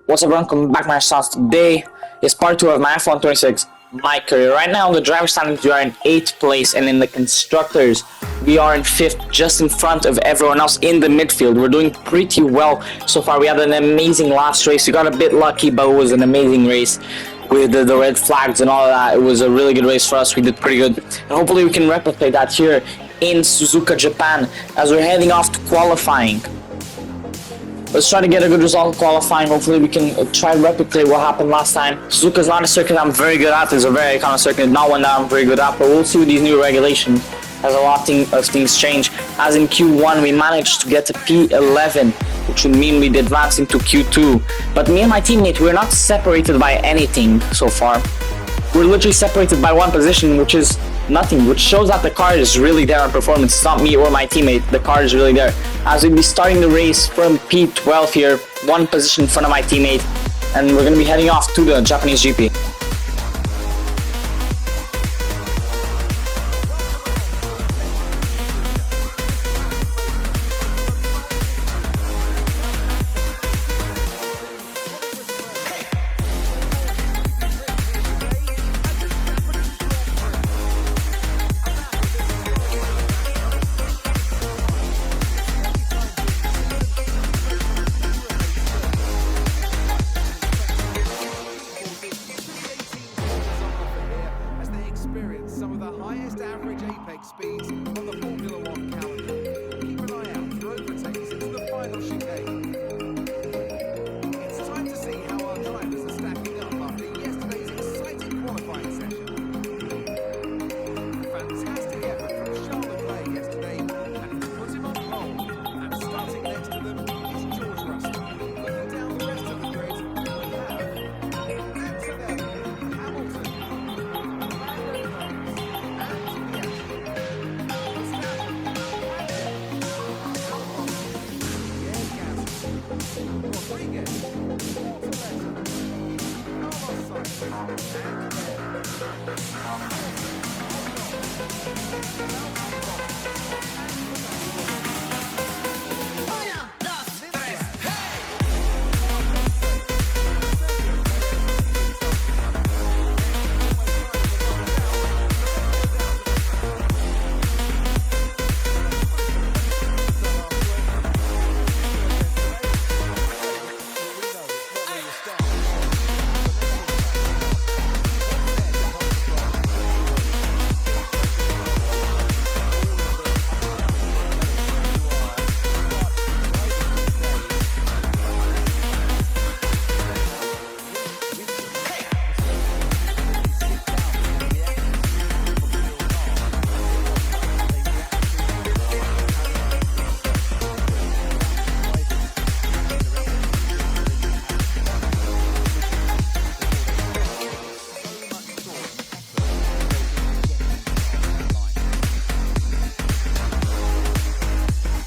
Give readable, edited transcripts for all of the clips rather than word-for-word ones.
What's up, everyone? Welcome back to my channel. Today is part 2 of my F1 26 my career. Right now, on the driver's standings, we are in 8th place, and in the constructors, we are in 5th, just in front of everyone else in the midfield. We're doing pretty well so far. We had an amazing last race. We got a bit lucky, but it was an amazing race with the red flags and all of that. It was a really good race for us. We did pretty good, and hopefully we can replicate that here in Suzuka, Japan, as we're heading off to qualifying. Let's try to get a good result in qualifying. Hopefully we can try to replicate what happened last time. Suzuka is not a circuit I'm very good at. It's a very iconic circuit, not one that I'm very good at, but we'll see with these new regulations as a lot of things change. As in Q1, we managed to get to P11, which would mean we'd advance into Q2. But me and my teammate, we're not separated by anything so far. We're literally separated by one position, which is nothing, which shows that the car is really there on performance. It's not me or my teammate, the car is really there. As we'll be starting the race from P12 here, one position in front of my teammate, and we're going to be heading off to the Japanese GP. Some of the highest average apex speeds on the Formula One calendar. Keep an eye out for overtakes into the final chicane. It's time to see how our drivers are stacking up after yesterday's exciting qualifying session. Fantastic effort from Charles Leclerc yesterday, and he put him on pole. And starting next to them is George Russell. Looking down the rest of the grid, we have Antonelli, Hamilton,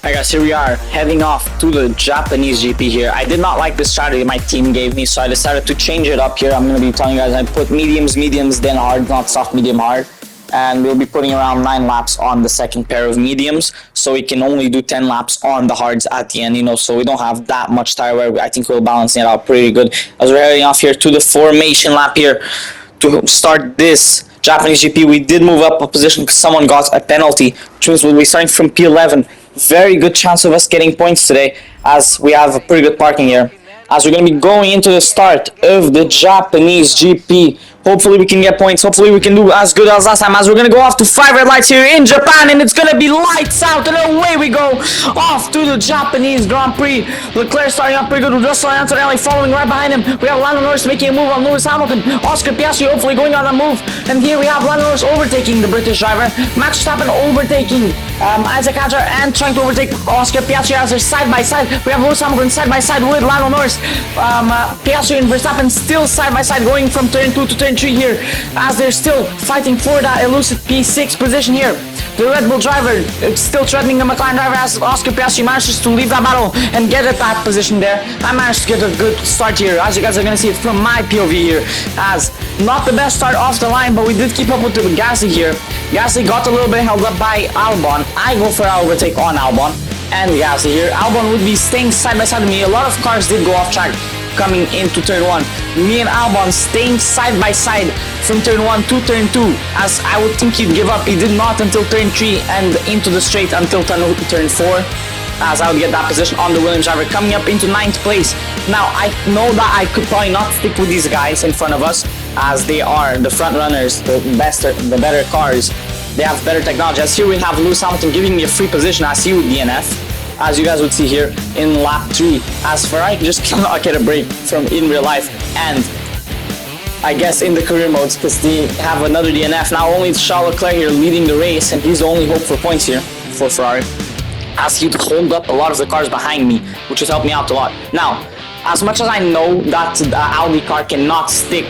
Alright guys, here we are, heading off to the Japanese GP here. I did not like the strategy my team gave me, so I decided to change it up here. I'm going to be telling you guys I put mediums, then hard, not soft, medium, hard. And we'll be putting around 9 laps on the second pair of mediums, so we can only do 10 laps on the hards at the end, you know, so we don't have that much tire wear. I think we'll balance it out pretty good. As we're heading off here to the formation lap here to start this Japanese GP, we did move up a position because someone got a penalty, which means we'll be starting from P11. Very good chance of us getting points today, as we have a pretty good parking here. As we're going to be going into the start of the Japanese GP. Hopefully we can get points. Hopefully we can do as good as last time, as we're going to go off to 5 red lights here in Japan, and it's going to be lights out, and away we go off to the Japanese Grand Prix. Leclerc starting up pretty good with Russell and Antonelli following right behind him. We have Lando Norris making a move on Lewis Hamilton. Oscar Piastri hopefully going on a move, and here we have Lando Norris overtaking the British driver. Max Verstappen overtaking Isaac Hadjar and trying to overtake Oscar Piastri as they're side by side. We have Lewis Hamilton side by side with Lando Norris. Piastri and Verstappen still side by side going from turn 2 to turn 3 here, as they're still fighting for that elusive P6 position here. The Red Bull driver still threatening the McLaren driver as Oscar Piastri manages to leave that battle and get at that position there. I managed to get a good start here, as you guys are going to see it from my POV here, as not the best start off the line, but we did keep up with the Gasly here. Gasly got a little bit held up by Albon. I go for an overtake on Albon and Gasly here. Albon would be staying side by side with me. A lot of cars did go off track coming into turn 1. Me and Albon staying side by side from turn 1 to turn 2, as I would think he'd give up. He did not until turn 3 and into the straight until turn 4, as I would get that position on the Williams driver, coming up into 9th place. Now, I know that I could probably not stick with these guys in front of us, as they are the front runners, the better cars. They have better technology. As here we have Lewis Hamilton giving me a free position as he would DNF, as you guys would see here in lap 3, as Ferrari just cannot get a break from in real life, and I guess in the career modes, because they have another DNF. Now only Charles Leclerc here leading the race, and he's the only hope for points here for Ferrari, as he'd hold up a lot of the cars behind me, which has helped me out a lot. Now, as much as I know that the Audi car cannot stick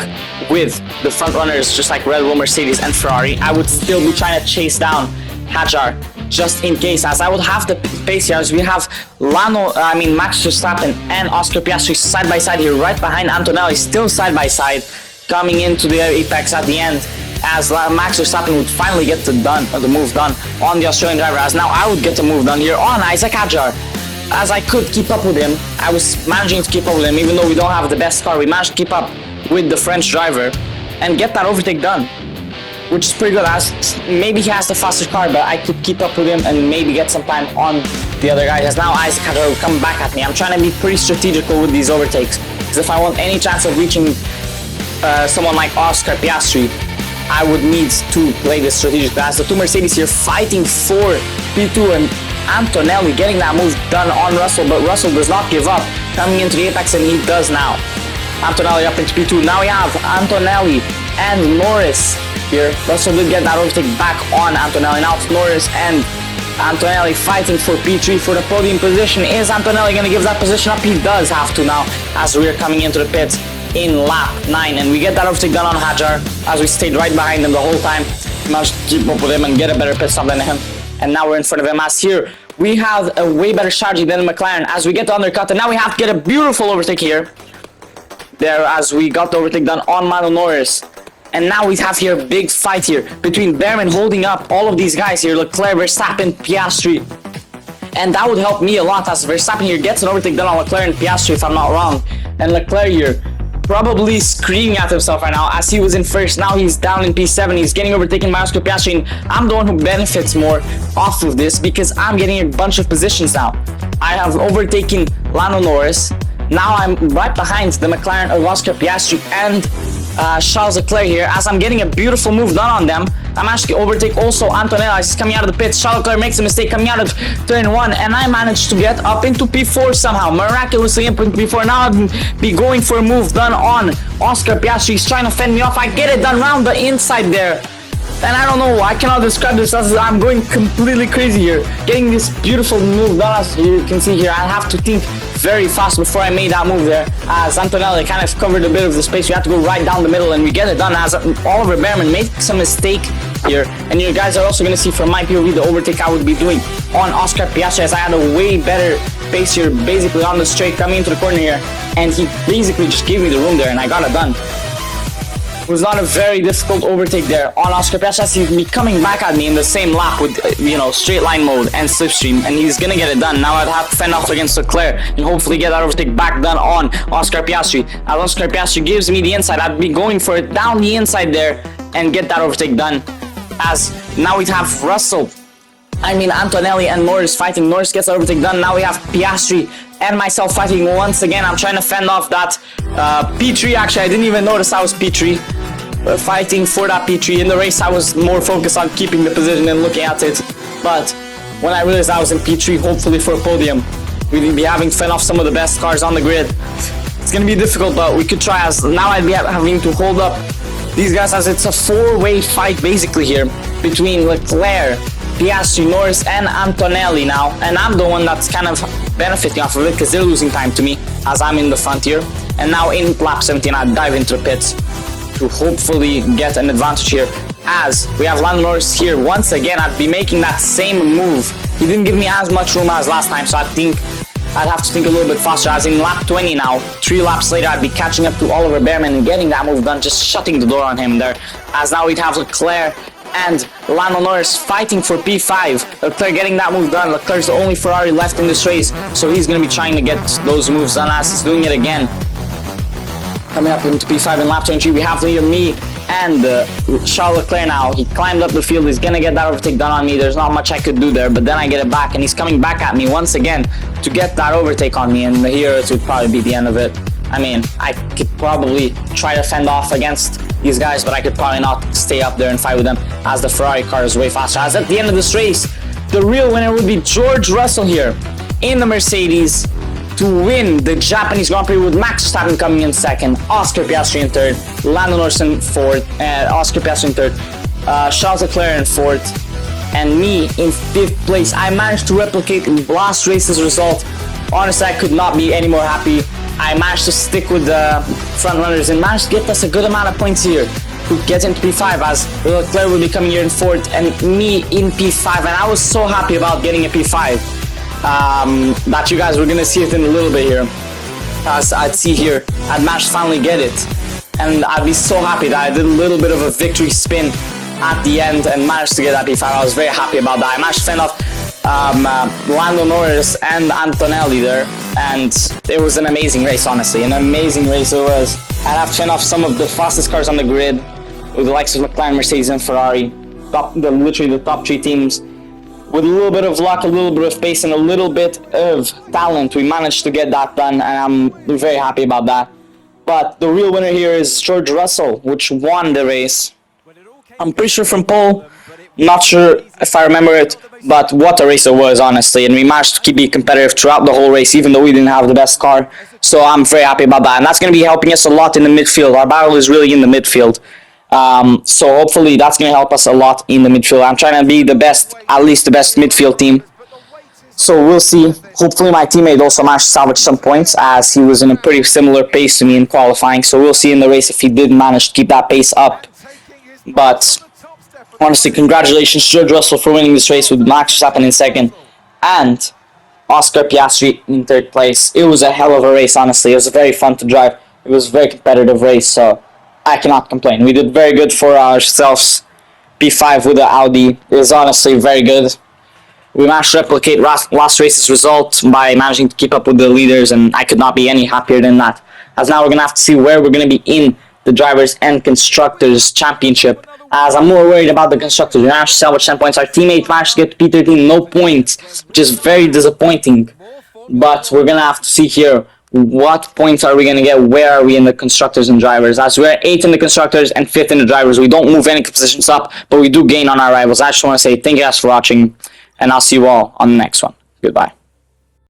with the front runners just like Red Bull, Mercedes and Ferrari, I would still be trying to chase down Hadjar just in case, as I would have the pace here, as we have Max Verstappen and Oscar Piastri side by side here, right behind Antonelli, still side by side, coming into the apex at the end, as Max Verstappen would finally get the move done on the Australian driver, as now I would get the move done here on Isaac Hadjar. As I could keep up with him, I was managing to keep up with him, even though we don't have the best car, we managed to keep up with the French driver and get that overtake done, which is pretty good, as maybe he has the faster car, but I could keep up with him and maybe get some time on the other guy, as now Isaac Hadjar will come back at me. I'm trying to be pretty strategical with these overtakes, because if I want any chance of reaching someone like Oscar Piastri, I would need to play this strategically, as the two Mercedes here fighting for P2 and Antonelli getting that move done on Russell, but Russell does not give up, coming into the apex, and he does now. Antonelli up into P2. Now we have Antonelli and Norris here. Russell did get that overtake back on Antonelli. Now it's Norris and Antonelli fighting for P3 for the podium position. Is Antonelli going to give that position up? He does have to now, as we are coming into the pits in lap 9, and we get that overtake done on Hadjar, as we stayed right behind him the whole time. Managed to keep up with him and get a better pit stop than him. And now we're in front of him, as here we have a way better strategy than the McLaren, as we get the undercut, and now we have to get a beautiful overtake here. There, as we got the overtake done on Lando Norris. And now we have here a big fight here between Behrman holding up all of these guys here, Leclerc, Verstappen, Piastri. And that would help me a lot, as Verstappen here gets an overtake done on Leclerc and Piastri, if I'm not wrong. And Leclerc here probably screaming at himself right now, as he was in first. Now he's down in P7. He's getting overtaken by Oscar Piastri, and I'm the one who benefits more off of this, because I'm getting a bunch of positions now. I have overtaken Lando Norris. Now I'm right behind the McLaren of Oscar Piastri and Charles Leclerc here, as I'm getting a beautiful move done on them. I managed to overtake also Antonelli. He's coming out of the pits. Charles Leclerc makes a mistake coming out of turn 1, and I managed to get up into P4 somehow, miraculously up into P4. Now I'd be going for a move done on Oscar Piastri. He's trying to fend me off. I get it done around the inside there, and I don't know, I cannot describe this, as I'm going completely crazy here, getting this beautiful move done. As you can see here, I have to think very fast before I made that move there, as Antonelli kind of covered a bit of the space. We have to go right down the middle, and we get it done, as Oliver Behrman makes a mistake here. And you guys are also going to see from my POV the overtake I would be doing on Oscar Piastri, as I had a way better pace here, basically on the straight, coming into the corner here, and he basically just gave me the room there, and I got it done. It was not a very difficult overtake there on Oscar Piastri, as he'd be coming back at me in the same lap with, straight line mode and slipstream, and he's gonna get it done. Now I'd have to fend off against Leclerc and hopefully get that overtake back done on Oscar Piastri. As Oscar Piastri gives me the inside, I'd be going for it down the inside there and get that overtake done. As now we have Antonelli and Norris fighting. Norris gets that overtake done. Now we have Piastri and myself fighting once again. I'm trying to fend off that P3. Actually, I didn't even notice I was P3. Fighting for that P3. In the race, I was more focused on keeping the position and looking at it. But when I realized I was in P3, hopefully for a podium, we'd be having to fend off some of the best cars on the grid. It's going to be difficult, but we could try, as now I'd be having to hold up these guys, as it's a four-way fight basically here between Leclerc, Piastri, Norris, and Antonelli now. And I'm the one that's kind of benefiting off of it, because they're losing time to me, as I'm in the front here. And now in lap 17, I dive into the pits to hopefully get an advantage here, as we have Lando Norris here. Once again, I'd be making that same move. He didn't give me as much room as last time, so I think I'd have to think a little bit faster, as in lap 20 now, 3 laps later, I'd be catching up to Oliver Behrman and getting that move done, just shutting the door on him there, as now we'd have Leclerc and Lando Norris fighting for P5. Leclerc getting that move done. Leclerc's the only Ferrari left in this race, so he's going to be trying to get those moves done, as he's doing it again. Coming up into P5 in lap 23, we have me and Charles Leclerc now. He climbed up the field. He's gonna get that overtake done on me. There's not much I could do there, but then I get it back, and he's coming back at me once again to get that overtake on me, and here it would probably be the end of it. I mean, I could probably try to fend off against these guys, but I could probably not stay up there and fight with them, as the Ferrari car is way faster. As at the end of this race, the real winner would be George Russell here in the Mercedes to win the Japanese Grand Prix, with Max Verstappen coming in second, Oscar Piastri in third, Lando Norris in fourth, Oscar Piastri in third, Charles Leclerc in fourth, and me in fifth place. I managed to replicate last race's result. Honestly, I could not be any more happy. I managed to stick with the front runners and managed to get us a good amount of points here to get into P5, as Leclerc will be coming here in fourth and me in P5, and I was so happy about getting a P5 that you guys were gonna see it in a little bit here. As I'd see here, I'd managed to finally get it, and I'd be so happy that I did a little bit of a victory spin at the end and managed to get that P5. I was very happy about that. I managed to fend off Lando Norris and Antonelli there, and it was an amazing race, honestly. An amazing race it was. I'd have to fend off some of the fastest cars on the grid, with the likes of McLaren, Mercedes, and Ferrari. Literally the top three teams. With a little bit of luck, a little bit of pace, and a little bit of talent, we managed to get that done, and I'm very happy about that. But the real winner here is George Russell, which won the race. I'm pretty sure from pole, not sure if I remember it, but what a race it was, honestly. And we managed to be competitive throughout the whole race, even though we didn't have the best car. So I'm very happy about that, and that's going to be helping us a lot in the midfield. Our battle is really in the midfield. So hopefully that's going to help us a lot in the midfield. I'm trying to be the best, at least the best midfield team. So we'll see. Hopefully my teammate also managed to salvage some points, as he was in a pretty similar pace to me in qualifying. So we'll see in the race if he did manage to keep that pace up. But honestly, congratulations George Russell for winning this race, with Max Verstappen in second and Oscar Piastri in third place. It was a hell of a race, honestly. It was very fun to drive. It was a very competitive race, so I cannot complain. We did very good for ourselves. P5 with the Audi. It was honestly very good. We managed to replicate last race's result by managing to keep up with the leaders, and I could not be any happier than that. As now we're going to have to see where we're going to be in the Drivers' and Constructors' Championship, as I'm more worried about the Constructors. We managed to salvage 10 points. Our teammate managed to get to P13, no points, which is very disappointing. But we're going to have to see here, what points are we going to get? Where are we in the Constructors and Drivers? As we're 8th in the Constructors and 5th in the Drivers. We don't move any positions up, but we do gain on our rivals. I just want to say thank you guys for watching, and I'll see you all on the next one. Goodbye.